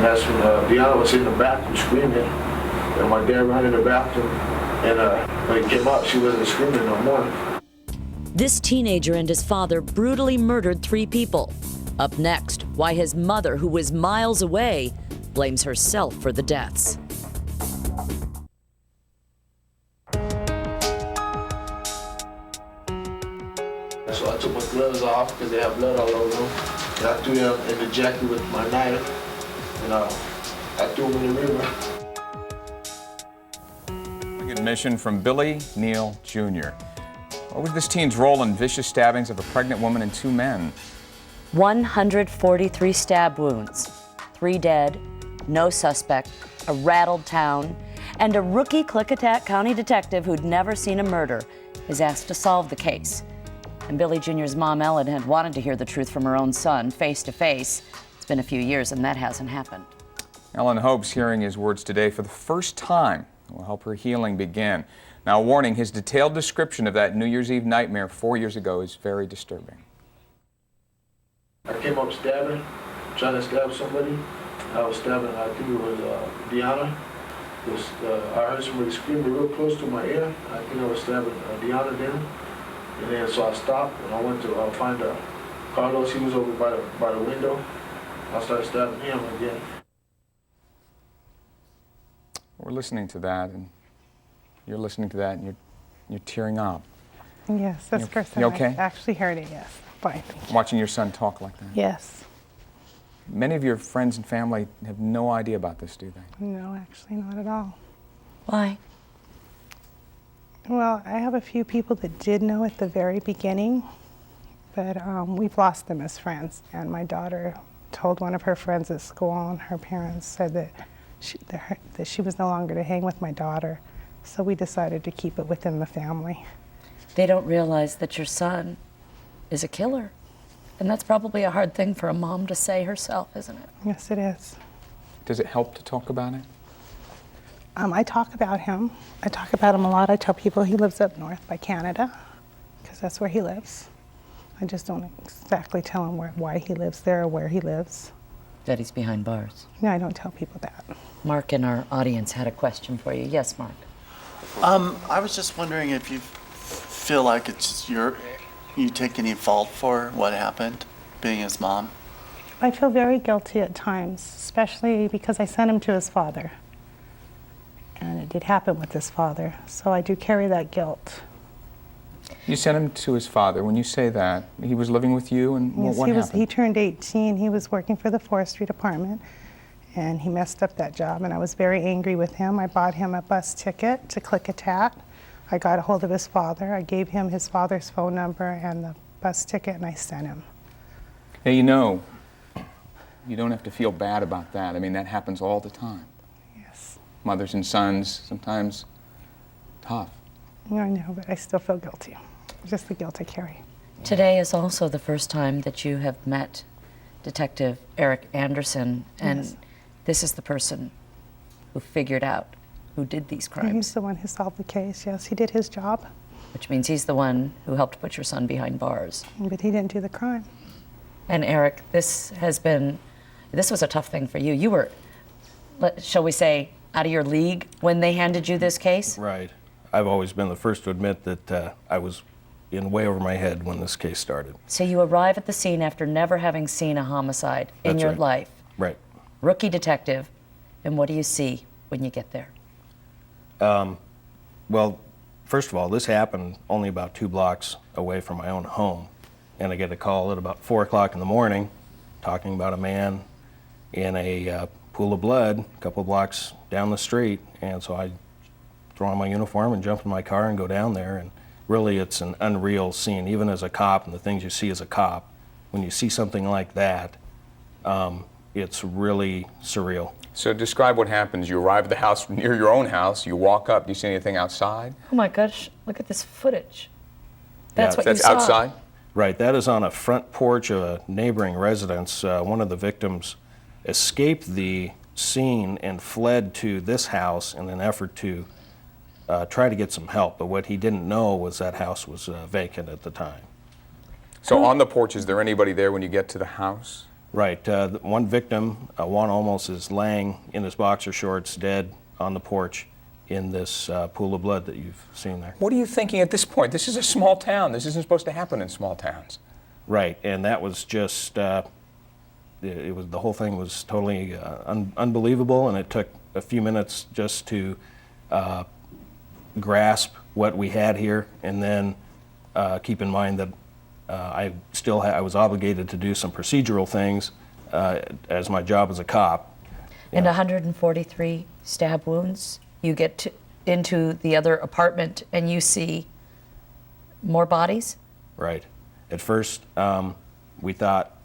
And that's when Deanna was in the bathroom screaming, and my dad ran in the bathroom, and when he came out, she wasn't screaming no more. This teenager and his father brutally murdered 3 people. Up next, why his mother, who was miles away, blames herself for the deaths. So I took my gloves off because they have blood all over them. And I threw them in the jacket with my knife, and I threw them in the river. Admission from Billy Neal Jr. What was this teen's role in vicious stabbings of a pregnant woman and 2 men? 143 stab wounds, 3 dead, no suspect, a rattled town, and a rookie Klickitat County detective who'd never seen a murder is asked to solve the case. And Billy Jr.'s mom, Ellen, had wanted to hear the truth from her own son, face to face. It's been a few years and that hasn't happened. Ellen hopes hearing his words today for the first time will help her healing begin. Now, warning, his detailed description of that New Year's Eve nightmare 4 years ago is very disturbing. I came up stabbing, trying to stab somebody. I was stabbing, I think it was Deanna. I heard somebody screaming real close to my ear. I think I was stabbing Deanna then. And then so I stopped and I went to find Carlos. He was over by the window. I started stabbing him again. We're listening to that, and you're listening to that, and you're tearing up. Yes, that's the first time you okay? I actually heard it, yes. Fine, thank you. Watching your son talk like that. Yes. Many of your friends and family have no idea about this, do they? No, actually not at all. Why? Well, I have a few people that did know at the very beginning, but we've lost them as friends. And my daughter told one of her friends at school, and her parents said that she was no longer to hang with my daughter. So we decided to keep it within the family. They don't realize that your son is a killer. And that's probably a hard thing for a mom to say herself, isn't it? Yes, it is. Does it help to talk about it? I talk about him. I talk about him a lot. I tell people he lives up north by Canada, because that's where he lives. I just don't exactly tell him why he lives there or where he lives. That he's behind bars. No, I don't tell people that. Mark in our audience had a question for you. Yes, Mark. I was just wondering if you feel like it's you take any fault for what happened, being his mom? I feel very guilty at times, especially because I sent him to his father. And it did happen with his father, so I do carry that guilt. You sent him to his father. When you say that, he was living with you, and Yes, what happened? He turned 18, he was working for the forestry department, and he messed up that job, and I was very angry with him. I bought him a bus ticket to Klickitat. I got a hold of his father. I gave him his father's phone number and the bus ticket, and I sent him. Now, you know, you don't have to feel bad about that. I mean, that happens all the time. Yes. Mothers and sons, sometimes tough. I know, but I still feel guilty. Just the guilt I carry. Today is also the first time that you have met Detective Erik Anderson, and Yes. this is the person who figured out who did these He's crimes, the one who solved the case. Yes, he did his job, which means he's the one who helped put your son behind bars. but he didn't do the crime. And Erik, this was a tough thing for you. You were, shall we say, out of your league when they handed you this case? Right. I've always been the first to admit that I was in way over my head when this case started. So you arrive at the scene after never having seen a homicide in That's your right. life. Right. Rookie detective, and what do you see when you get there? Well, first of all, this happened only about 2 blocks away from my own home. And I get a call at about 4 o'clock in the morning talking about a man in a pool of blood a couple blocks down the street. And so I throw on my uniform and jump in my car and go down there. And really, it's an unreal scene. Even as a cop and the things you see as a cop, when you see something like that, it's really surreal. So describe what happens. You arrive at the house near your own house. You walk up. Do you see anything outside? Oh my gosh, look at this footage. That's Yeah, what you That's saw. outside? Right, that is on a front porch of a neighboring residence. One of the victims escaped the scene and fled to this house in an effort to try to get some help. But what he didn't know was that house was vacant at the time. So on the porch, is there anybody there when you get to the house? Right. One victim, Juan Olmos, is laying in his boxer shorts, dead on the porch in this pool of blood that you've seen there. What are you thinking at this point? This is a small town. This isn't supposed to happen in small towns. Right, and that was just, the whole thing was totally unbelievable, and it took a few minutes just to grasp what we had here, and then keep in mind that I was obligated to do some procedural things as my job as a cop. And 143 stab wounds. You get into the other apartment and you see more bodies? Right. At first, we thought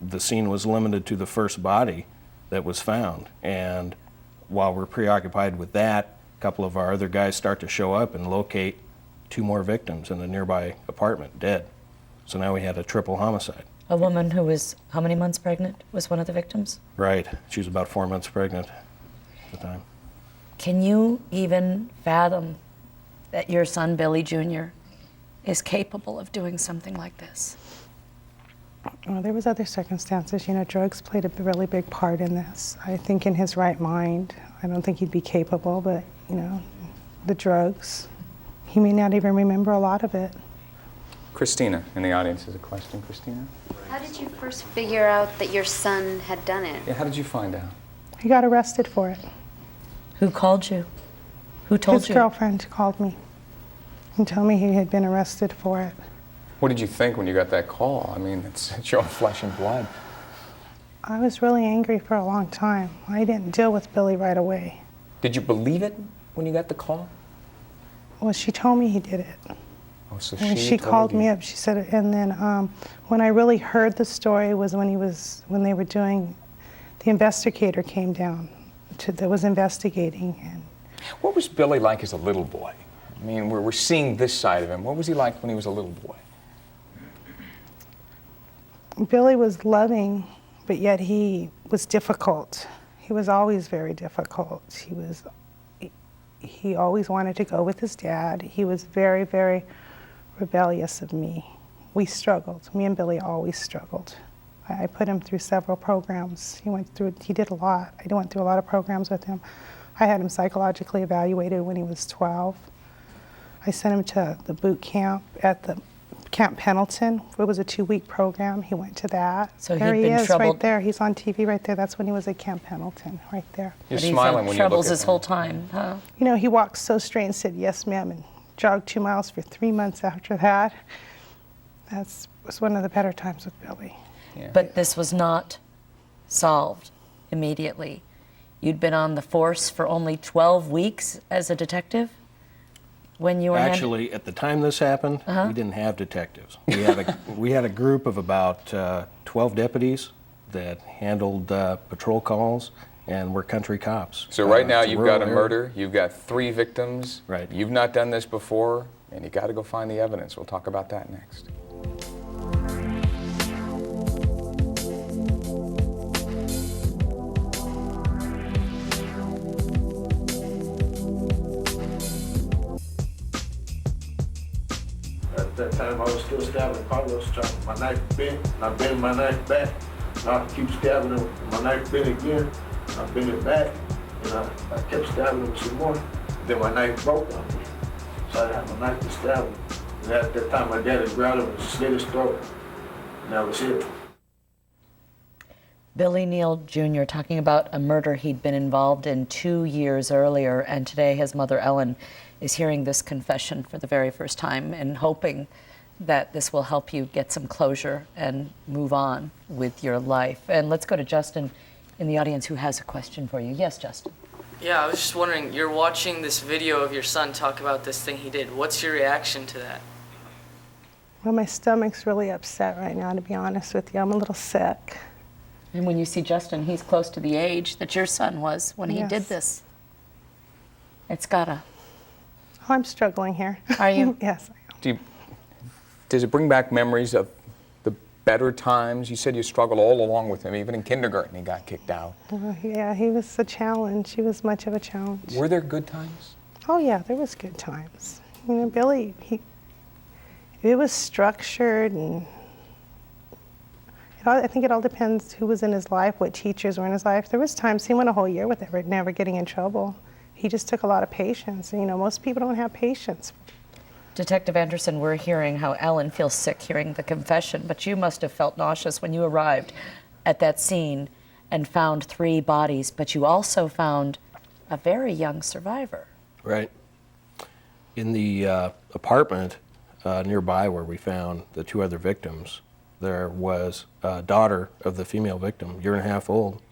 the scene was limited to the first body that was found. And while we're preoccupied with that, a couple of our other guys start to show up and locate 2 more victims in a nearby apartment, dead. So now we had a triple homicide. A woman who was how many months pregnant was one of the victims? Right. She was about 4 months pregnant at the time. Can you even fathom that your son, Billy Jr., is capable of doing something like this? Well, there was other circumstances. You know, drugs played a really big part in this. I think in his right mind, I don't think he'd be capable, but, you know, the drugs, he may not even remember a lot of it. Christina in the audience has a question. Christina? How did you first figure out that your son had done it? Yeah, how did you find out? He got arrested for it. Who called you? Who told His you? girlfriend called me and told me he had been arrested for it. What did you think when you got that call? I mean, it's your own flesh and blood. I was really angry for a long time. I didn't deal with Billy right away. Did you believe it when you got the call? Well, she told me he did it. Oh, so And she called me up. She said, and then when I really heard the story was when they were doing, the investigator came down that was investigating. And what was Billy like as a little boy? I mean, we're seeing this side of him. What was he like when he was a little boy? Billy was loving, but yet he was difficult. He was always very difficult. He always wanted to go with his dad. He was very, very rebellious of me. We struggled. Me and Billy always struggled. I put him through several programs. He did a lot. I went through a lot of programs with him. I had him psychologically evaluated when he was 12. I sent him to the boot camp at the Camp Pendleton. It was a 2-week program. He went to that. So there he'd he been is, troubled. right there. He's on TV right there. That's when he was at Camp Pendleton, right there. You're But he's smiling had when you look troubles at his him. whole time, huh? You know, he walked so straight and said, "Yes, ma'am," and jogged 2 miles for 3 months after that. That was one of the better times with Billy. Yeah. But this was not solved immediately. You'd been on the force for only 12 weeks as a detective when you were Actually, at the time this happened, we didn't have detectives. We had a group of about 12 deputies that handled patrol calls and were country cops. So right now It's you've got a rural area. murder, you've got 3 victims. Right. You've not done this before, and you got to go find the evidence. We'll talk about that next. At that time, I was still stabbing Carlos, my knife bent, and I bent my knife back. And I keep stabbing him, my knife bent again, and I bent it back, and I kept stabbing him some more. Then my knife broke on me, so I had my knife to stab him. And at that time, my dad had grabbed him and slit his throat, and that was it. Billy Neal Jr. talking about a murder he'd been involved in 2 years earlier, and today his mother Ellen is hearing this confession for the very first time and hoping that this will help you get some closure and move on with your life. And let's go to Justin in the audience who has a question for you. Yes, Justin. Yeah, I was just wondering, you're watching this video of your son talk about this thing he did. What's your reaction to that? Well, my stomach's really upset right now, to be honest with you. I'm a little sick. And when you see Justin, he's close to the age that your son was when he Yes. did this. It's gotta. Oh, I'm struggling here. Are you? Yes, I am. Does it bring back memories of the better times? You said you struggled all along with him, even in kindergarten he got kicked out. Well, yeah, he was a challenge. He was much of a challenge. Were there good times? Oh yeah, there was good times. You know, Billy, it was structured and I think it all depends who was in his life, what teachers were in his life. There was times he went a whole year with never getting in trouble. He just took a lot of patience. You know, most people don't have patience. Detective Anderson, we're hearing how Ellen feels sick hearing the confession, but you must have felt nauseous when you arrived at that scene and found 3 bodies, but you also found a very young survivor. Right. In the apartment nearby where we found the 2 other victims, there was a daughter of the female victim, 1.5 years old,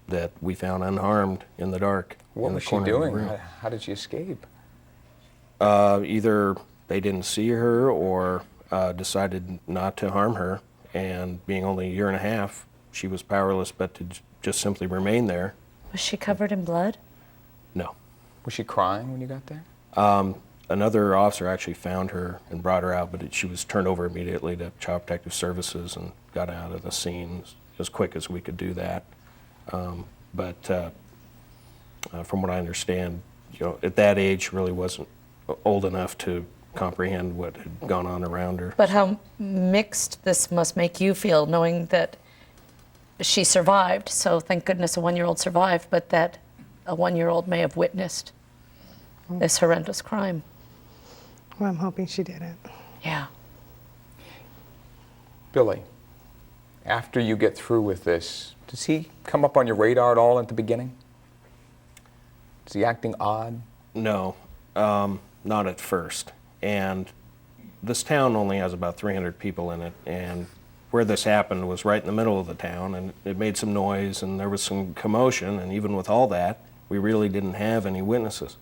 that we found unharmed in the dark. What was she doing? How did she escape? Either they didn't see her or decided not to harm her, and being only 1.5 years, she was powerless but to just simply remain there. Was she covered in blood? No. Was she crying when you got there? Another officer actually found her and brought her out, but she was turned over immediately to Child Protective Services and got out of the scene as quick as we could do that. But from what I understand, you know, at that age, really wasn't old enough to comprehend what had gone on around her. But how mixed this must make you feel, knowing that she survived, so thank goodness a 1-year-old survived, but that a 1-year-old may have witnessed this horrendous crime. Well, I'm hoping she didn't. Yeah. Billy, after you get through with this, does he come up on your radar at all at the beginning? Is he acting odd? No, not at first. And this town only has about 300 people in it, and where this happened was right in the middle of the town, and it made some noise, and there was some commotion, and even with all that, we really didn't have any witnesses.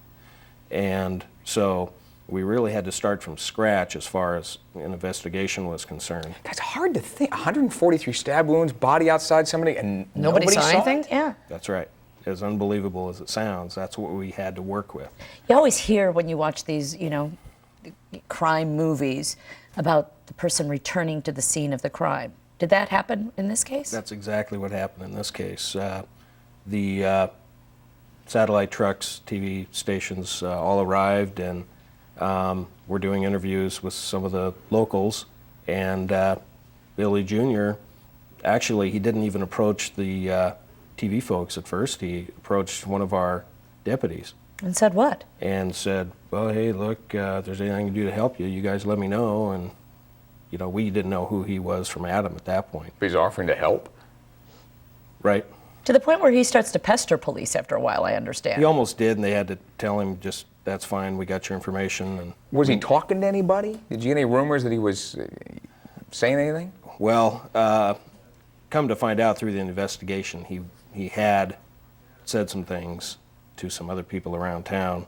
And so we really had to start from scratch as far as an investigation was concerned. That's hard to think. 143 stab wounds, body outside somebody, and Nobody saw anything? it? Yeah. That's right. As unbelievable as it sounds, that's what we had to work with. You always hear when you watch these, you know, crime movies about the person returning to the scene of the crime. Did that happen in this case? That's exactly what happened in this case. The satellite trucks, TV stations all arrived, and we're doing interviews with some of the locals. And Billy Jr., actually, he didn't even approach the TV folks at first. He approached one of our deputies. And said what? And said, well, hey, look, if there's anything I can do to help you, you guys let me know. And, you know, we didn't know who he was from Adam at that point. He's offering to help? Right. To the point where he starts to pester police after a while, I understand. He almost did, and they had to tell him, just, that's fine, we got your information. And Was he talking to anybody? Did you get any rumors that he was saying anything? well, come to find out through the investigation, he had said some things to some other people around town,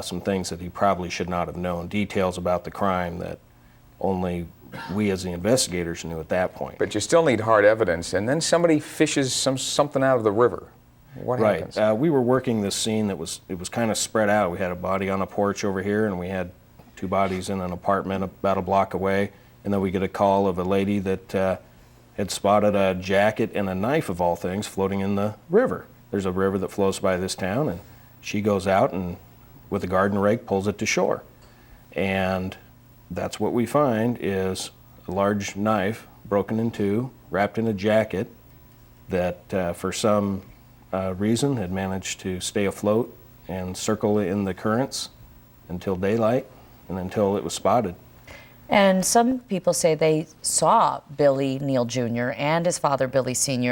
some things that he probably should not have known, details about the crime that only we as the investigators knew at that point. But you still need hard evidence, and then somebody fishes something out of the river. What happens? Right. We were working this scene that was kind of spread out. We had a body on a porch over here, and we had 2 bodies in an apartment about a block away, and then we get a call of a lady that had spotted a jacket and a knife, of all things, floating in the river. There's a river that flows by this town, and she goes out and with a garden rake pulls it to shore. And that's what we find is a large knife broken in 2, wrapped in a jacket that for some reason had managed to stay afloat and circle in the currents until daylight and until it was spotted. And some people say they saw Billy Neal Jr. and his father, Billy Sr.